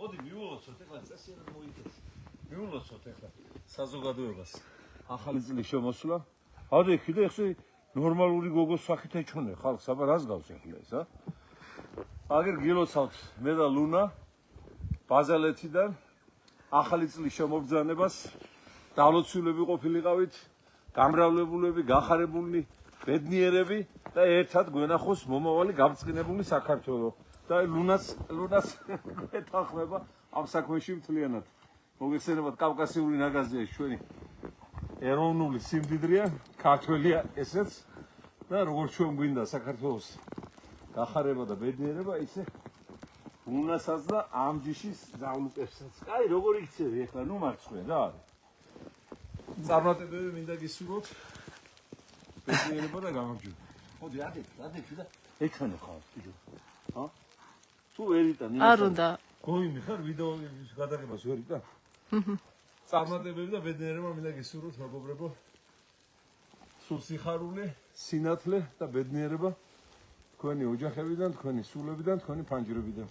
მოდი მივულოცოთ ეხლა წესიერად მოიგეს. მივულოცოთ ეხლა საზოგადოებას. ახალი წლის შემოსვლა. ადი ხიდა ეხლა ნორმალური გოგოს სახით ეჩვენე ხალხს, აბა რას გავს ეხლა ეს, ა? აგერ გილოცავთ მე და ლუნა ბაზალეთიდან ახალი წლის შემოგზავნებას დავლოცულები ყოფილიყავით, გამრავლებულები, გახარებულნი, ბედნიერები და ერთად გვენახოს მომავალი გამწყინებული საქართველო. და ლუნას ეთანხმება ამ საქმეში მთლიანად. მოგეხსენებათ კავკასიური ნაგაზია ჩვენი ეროვნული სიმდიდრეა, ქართველია ესეც და როგორც ჩვენ გვინდა საქართველოს გახარება და ბედნიერება, ისე ლუნასაც და ამ ჯიშის ძაღლუპებსაც. კაი, როგორ იქცევი ეხლა, ნუ მარცხვენ რა არის. წარმატებები მინდა გისურვოთ. ბედნიერება და გამარჯვება. მოდი, ადექი და ექანე ხარ, კიდე. ჰა? თუ ვერიტან არ უნდა გოიმი ხარ ვიდეოს გადაღებას ვერიტან? წარმატებები და ბედნიერება მინდა გისურვოთ მეგობრებო. სულ სიხარული, სინათლე და ბედნიერება თქვენი ოჯახებიდან, თქვენი სულებიდან, თქვენი ფანჯრებიდან.